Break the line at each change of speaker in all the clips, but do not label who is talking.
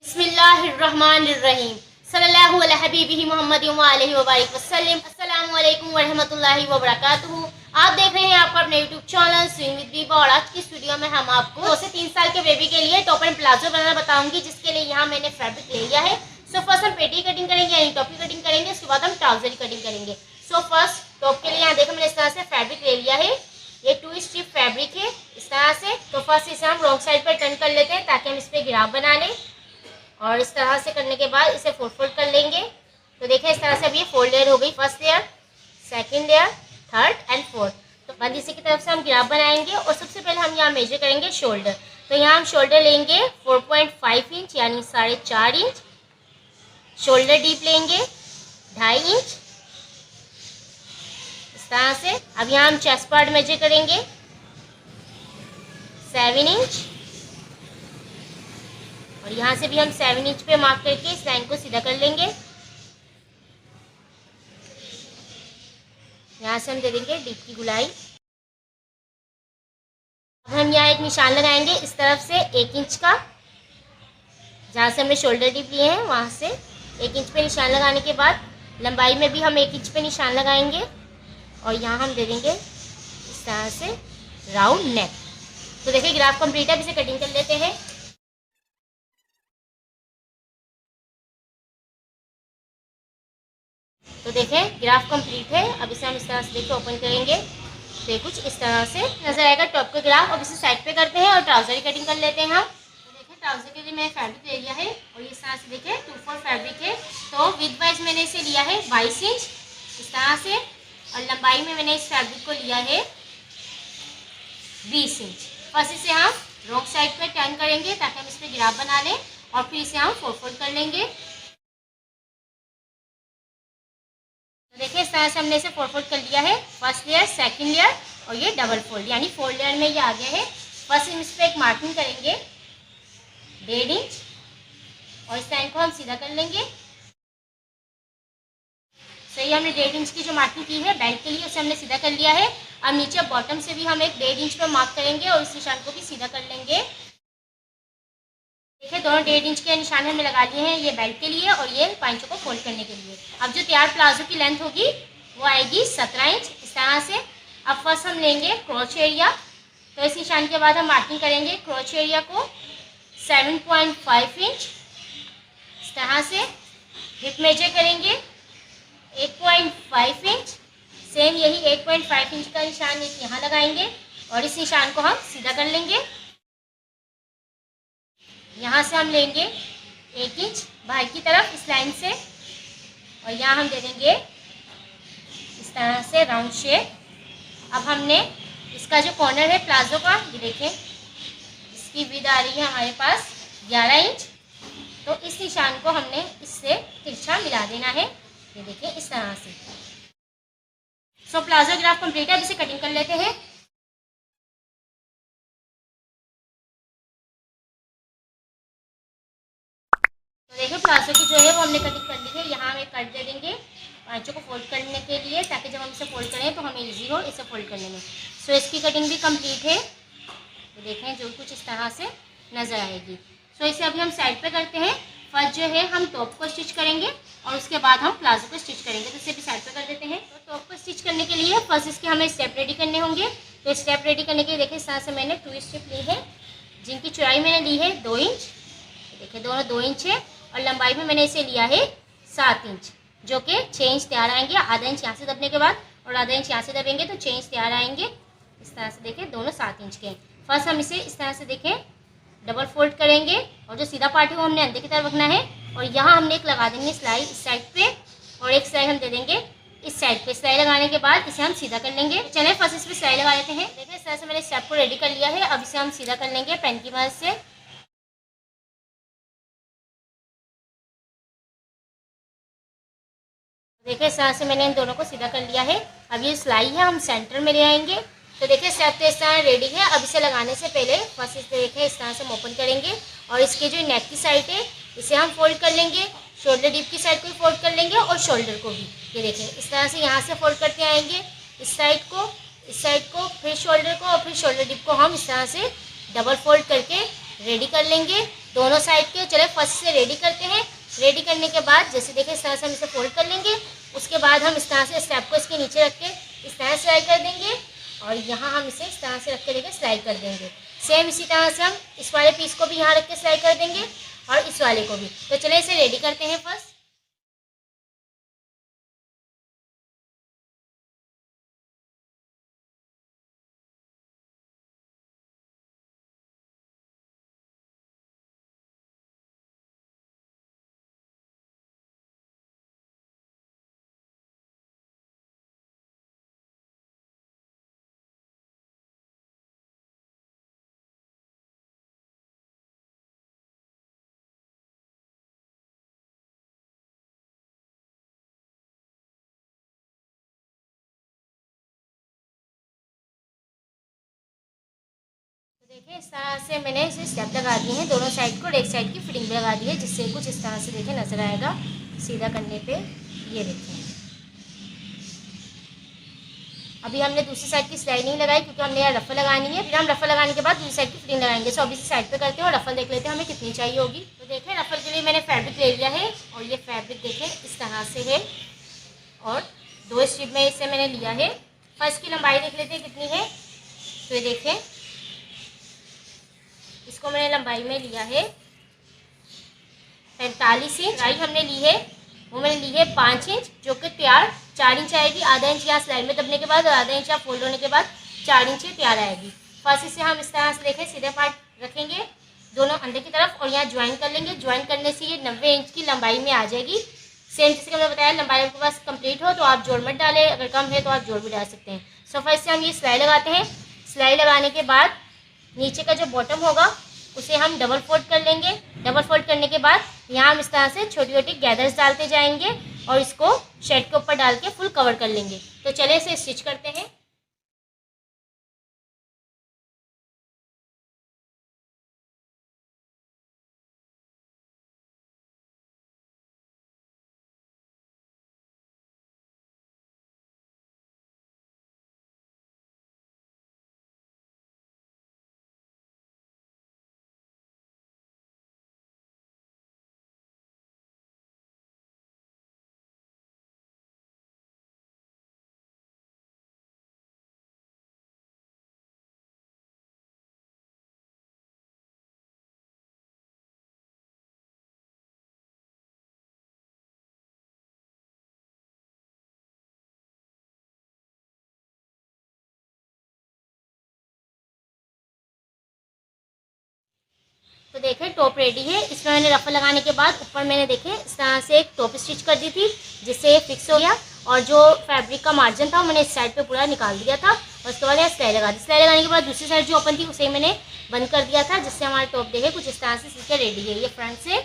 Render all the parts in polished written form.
बिस्मिल्लाहिर्रहमानिर्रहीम सल्लल्लाहु अला हबीबिही मुहम्मद व अलैहि व बारिक वसल्लम। अस्सलामु अलैकुम व रहमतुल्लाहि व बरकातुहू। आप देख रहे हैं आपका अपने YouTube channel swing with Biba और आज की इस वीडियो में हम आपको 2 से 3 साल के बेबी के लिए टॉप एंड प्लाजो बनाना बताऊंगी, जिसके लिए यहाँ मैंने फैब्रिक ले लिया है। सो फर्स्ट हम पेटी कटिंग करेंगे यानी टॉप की कटिंग करेंगे, उसके बाद हम ट्राउजर की कटिंग करेंगे। सो फर्स्ट टॉप के लिए यहाँ देखो मैंने इस तरह से फैब्रिक ले लिया है। ये 2 स्ट्रिप फैब्रिक है इस तरह से। तो फर्स्ट इसे हम रॉन्ग साइड पर टर्न कर लेते हैं ताकि हम इस पर गिराव बना लें, और इस तरह से करने के बाद इसे फोल्ड कर लेंगे। तो देखिए इस तरह से अब ये 4 लेयर हो गई, first layer, second layer, third and fourth. तो बंद इसी की तरफ से हम गिराव बनाएंगे और सबसे पहले हम यहाँ मेजर करेंगे शोल्डर। तो यहाँ हम शोल्डर लेंगे 4.5 इंच यानी 4.5 इंच। शोल्डर डीप लेंगे 2.5 इंच इस तरह से। अब यहाँ हम चेस्ट पार्ट मेजर करेंगे 7 इंच, और यहाँ से भी हम 7 इंच पे मार्क करके इस लाइन को सीधा कर लेंगे। यहाँ से हम दे देंगे डीप की गुलाई। अब हम यहाँ एक निशान लगाएंगे इस तरफ से 1 इंच का, जहाँ से हमने शोल्डर डीप लिए हैं वहाँ से 1 इंच पे निशान लगाने के बाद लंबाई में भी हम 1 इंच पे निशान लगाएंगे, और यहाँ हम दे देंगे इस तरह से राउंड नेक। तो देखिए ग्राफ कंप्लीट है, अब इसे कटिंग कर लेते हैं। तो देखें ग्राफ कंप्लीट है। अब इसे हम इस तरह से देखिए ओपन करेंगे तो ये कुछ इस तरह से नजर आएगा टॉप का ग्राफ। अब इसे साइड पे करते हैं और ट्राउजर की कटिंग कर लेते हैं हम। तो देखें ट्राउजर के लिए मैंने फैब्रिक ले लिया है और ये इस तरह से देखें 2/4 फैब्रिक है। तो विथ वाइज मैंने इसे लिया है 22 इंच इस तरह से, और लंबाई में मैंने इस फैब्रिक को लिया है 20 इंच। फर्स्ट इसे हम रॉन्ग साइड पर टर्न करेंगे ताकि हम इस पर ग्राफ बना लें, और फिर इसे हम फोल्ड कर लेंगे। तो देखिए इस तरह से हमने इसे फोल्ड कर लिया है, फर्स्ट लेयर, सेकंड लेयर और ये डबल फोल्ड यानी 4 लेयर में ये आ गया है। फर्स्ट हम इस पर एक मार्किंग करेंगे 1.5 इंच, और इस लाइन को हम सीधा कर लेंगे। सही हमने 1.5 इंच की जो मार्किंग की है बेल्ट के लिए उसे हमने सीधा कर लिया है। अब नीचे बॉटम से भी हम एक 1.5 इंच पर मार्क करेंगे और इस निशान को भी सीधा कर लेंगे। देखिए दोनों 1.5 इंच के निशान हमने लगा लिए हैं, ये बेल्ट के लिए और ये पाइंचों को फोल्ड करने के लिए। अब जो तैयार प्लाजो की लेंथ होगी वो आएगी 17 इंच इस तरह से। अब फर्स्ट हम लेंगे क्रॉच एरिया, तो इस निशान के बाद हम मार्किंग करेंगे क्रॉच एरिया को 7.5 इंच इस तरह से। हिप मेजर करेंगे 8.5 इंच, सेम यही 8.5 इंच का निशान यहाँ लगाएंगे और इस निशान को हम सीधा कर लेंगे। यहाँ से हम लेंगे 1 इंच बाहर की तरफ इस लाइन से, और यहाँ हम दे देंगे इस तरह से राउंड शेप। अब हमने इसका जो कॉर्नर है प्लाजो का, ये देखें इसकी विड्थ आ रही है हमारे पास 11 इंच। तो इस निशान को हमने इससे तिरछा मिला देना है, ये देखें इस तरह से। सो प्लाजो ग्राफ कंप्लीट है, अब इसे कटिंग कर लेते हैं। तो देखो प्लाजो की जो है वो हमने कटिंग कर ली है। यहाँ हम एक कट दे देंगे पांचों को फोल्ड करने के लिए, ताकि जब हम इसे फोल्ड करें तो हमें इजी हो इसे फोल्ड करने में। सो इसकी कटिंग भी कंप्लीट है, तो देखें जो कुछ इस तरह से नज़र आएगी। सो इसे अभी हम साइड पे करते हैं। फर्स्ट जो है हम टॉप को स्टिच करेंगे और उसके बाद हम प्लाजो को स्टिच करेंगे, तो इसे भी साइड पे कर देते हैं। तो टॉप को स्टिच करने के लिए फर्स्ट इसके हमें स्टेप रेडी करने होंगे। तो स्टेप रेडी करने के लिए देखिए इस तरह से मैंने 2 स्टेप ली है, जिनकी चौड़ाई मैंने ली है 2 इंच। देखिए दोनों 2 इंच है, और लंबाई में मैंने इसे लिया है 7 इंच, जो कि 6 इंच तैयार आएंगे। आधा इंच यहाँ से दबने के बाद और आधा इंच यहाँ से दबेंगे तो 6 इंच तैयार आएंगे इस तरह से। देखें दोनों 7 इंच के। फर्स्ट हम इसे इस तरह से देखें डबल फोल्ड करेंगे, और जो सीधा पार्ट है वो हमने अंदर की तरफ रखना है, और यहाँ हमने एक लगा देंगे सिलाई इस साइड पे, और एक सिलाई हम दे देंगे इस साइड पे। सिलाई लगाने के बाद इसे हम सीधा कर लेंगे। चले फर्स्ट इस पर सिलाई लगा लेते हैं। देखिए इस तरह से मैंने स्टेप को रेडी कर लिया है। अब इसे हम सीधा कर लेंगे पेन की मदद से। देखिए इस तरह से मैंने इन दोनों को सीधा कर लिया है। अब ये सिलाई है हम सेंटर में ले आएंगे। तो देखिए स्टेप तो इस तरह रेडी है। अब इसे लगाने से पहले फर्स्ट इसे देखिए इस तरह से हम ओपन करेंगे, और इसके जो नेक की साइड है इसे हम फोल्ड कर लेंगे, शोल्डर डीप की साइड को भी फोल्ड कर लेंगे और शोल्डर को भी। ये देखिए इस तरह से यहाँ से फोल्ड करते आएंगे इस साइड को, फिर शोल्डर को, और फिर शोल्डर डीप को हम इस तरह से डबल फोल्ड करके रेडी कर लेंगे दोनों साइड के। चले फर्स्ट से रेडी करते हैं। रेडी करने के बाद जैसे देखिए इस तरह से हम इसे फोल्ड कर लेंगे। उसके बाद हम इस तरह से स्टेप को इसके नीचे रख के इस तरह सिलाई कर देंगे और यहाँ हम इसे इस तरह से रख के देखिए सिलाई कर देंगे। सेम इसी तरह से हम इस वाले पीस को भी यहाँ रख के सिलाई कर देंगे और इस वाले को भी। तो चले इसे रेडी करते हैं फर्स्ट। देखिए इस तरह से मैंने इसे स्टेप लगा दिए हैं दोनों साइड को और एक साइड की फिटिंग भी लगा दी है, जिससे कुछ इस तरह से देखिए नजर आएगा सीधा करने पे। ये देखिए अभी हमने दूसरी साइड की सिलाई नहीं लगाई क्योंकि हमने यहाँ रफल लगानी है। फिर हम रफल लगाने के बाद दूसरी साइड की फिटिंग लगाएंगे। सो अभी से साइड पे करते हैं और रफल देख लेते हैं हमें कितनी चाहिए होगी। तो देखिए रफल के लिए मैंने फैब्रिक ले लिया है और ये फैब्रिक देखें इस तरह से है और 2 स्ट्रिप में इसे मैंने लिया है। फर्स्ट की लंबाई देख लेते हैं कितनी है। तो ये देखें इसको मैंने लंबाई में लिया है 45 इंच। चौड़ाई हमने ली है वो मैंने ली है 5 इंच, जो कि तैयार 4 इंच आएगी। आधा इंच यहाँ सिलाई में दबने के बाद और आधा इंच यहाँ फोल्ड होने के बाद 4 इंच तैयार आएगी। फर्स्ट इसे हम इस तरह से देखें सीधे पार्ट रखेंगे दोनों अंदर की तरफ और यहाँ ज्वाइन कर लेंगे। ज्वाइन करने से ये 90 इंच की लंबाई में आ जाएगी। सेम जैसे कि मैंने बताया लंबाई आपके पास कंप्लीट हो तो आप जोड़ मत डालें, अगर कम है तो आप जोड़ भी डाल सकते हैं। सो फर्स्ट से हम ये सिलाई लगाते हैं। सिलाई लगाने के बाद नीचे का जो बॉटम होगा उसे हम डबल फोल्ड कर लेंगे। डबल फोल्ड करने के बाद यहाँ हम इस तरह से छोटी छोटी गैदर्स डालते जाएंगे और इसको शर्ट के ऊपर डाल के फुल कवर कर लेंगे। तो चले इसे स्टिच करते हैं। तो देखें टॉप रेडी है। इसमें मैंने रफल लगाने के बाद ऊपर मैंने देखे इस तरह से एक टॉप स्टिच कर दी थी जिससे ये फिक्स हो गया और जो फैब्रिक का मार्जिन था मैंने इस साइड पे पूरा निकाल दिया था और उसके बाद यहाँ सिलाई लगा दी। सिलाई लगाने के बाद दूसरी साइड जो ओपन थी उसे मैंने बंद कर दिया था, जिससे हमारा टॉप देखे कुछ इस तरह से सीख के रेडी है। ये फ्रंट से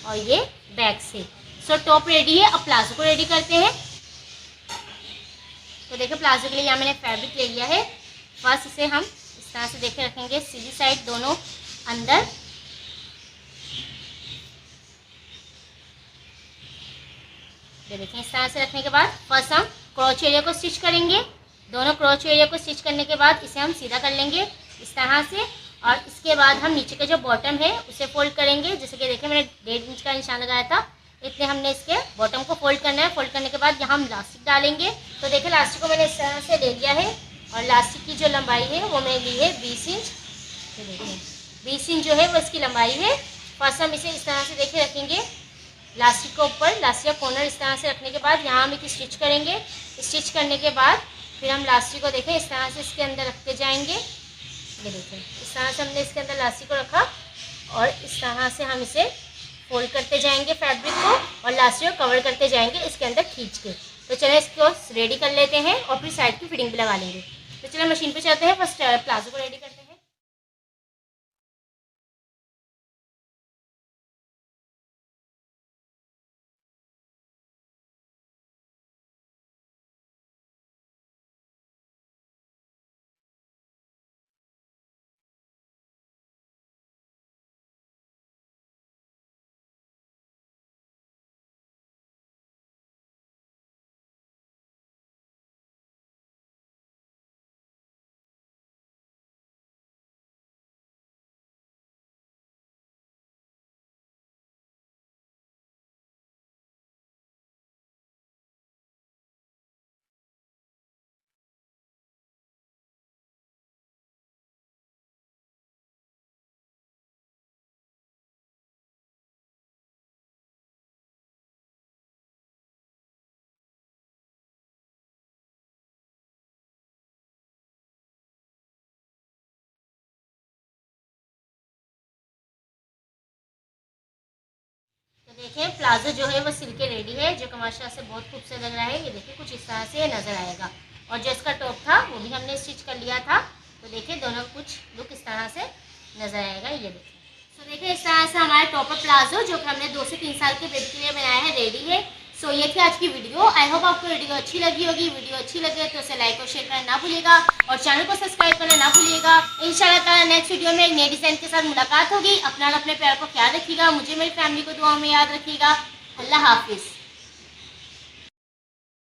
और ये बैक से। सो टॉप रेडी है। अब प्लाजो को रेडी करते हैं। तो देखिए प्लाजो के लिए यहाँ मैंने फैब्रिक ले लिया है। फर्स्ट इसे हम इस तरह से देखे रखेंगे सीधी साइड दोनों अंदर। ये देखिए इस तरह से रखने के बाद फर्स्ट हम क्रॉच एरिया को स्टिच करेंगे। दोनों क्रॉच एरिया को स्टिच करने के बाद इसे हम सीधा कर लेंगे इस तरह से और इसके बाद हम नीचे का जो बॉटम है उसे फोल्ड करेंगे। जैसे कि देखिए मैंने 1.5 इंच का निशान लगाया था, इतने हमने इसके बॉटम को फोल्ड करना है। फोल्ड करने के बाद यहाँ हम लास्टिक डालेंगे। तो देखिए लास्टिक को मैंने इस तरह से ले लिया है और लास्टिक की जो लंबाई है वो मैंने ली है 20 इंच। तो देखिए 20 इंच जो है वो इसकी लंबाई है। फर्स्ट हम इसे इस तरह से देखिए रखेंगे लास्टिक के ऊपर। लास्टिक का कॉर्नर इस तरह से रखने के बाद यहाँ हम एक स्टिच करेंगे। स्टिच करने के बाद फिर हम लास्टिक को देखें इस तरह से इसके अंदर रखते जाएंगे। ये देखें इस तरह से हमने इसके अंदर लास्टिक को रखा और इस तरह से हम इसे फोल्ड करते जाएंगे फैब्रिक को और लास्टिक को कवर करते जाएंगे इसके अंदर खींच के। तो चलिए इसको रेडी कर लेते हैं और फिर साइड की फिटिंग भी लगा लेंगे। तो चलिए मशीन पे चलते हैं, फर्स्ट प्लाजो को रेडी करते हैं। देखें प्लाजो जो है वो सिल के रेडी है, जो कि माशाल्लाह से बहुत खूबसूरत लग रहा है। ये देखिए कुछ इस तरह से नज़र आएगा। और जो इसका टॉप था वो भी हमने स्टिच कर लिया था। तो देखिए दोनों कुछ लुक इस तरह से नज़र आएगा। ये देखिए तो देखिए इस तरह से हमारा टॉप और प्लाजो जो कि हमने 2 से 3 साल के बेबी के लिए बनाया है रेडी है। सो ये थी आज की वीडियो। आई होप आपको वीडियो अच्छी लगी होगी। वीडियो अच्छी लगे तो उसे लाइक और शेयर करना ना भूलिएगा और चैनल को सब्सक्राइब करना ना भूलिएगा। इंशाल्लाह ताला नेक्स्ट वीडियो में एक नए डिज़ाइन के साथ मुलाकात होगी। अपना और अपने प्यार को ख्याल रखिएगा। मुझे मेरी फैमिली को दुआ में याद रखिएगा। अल्लाह हाफिज़।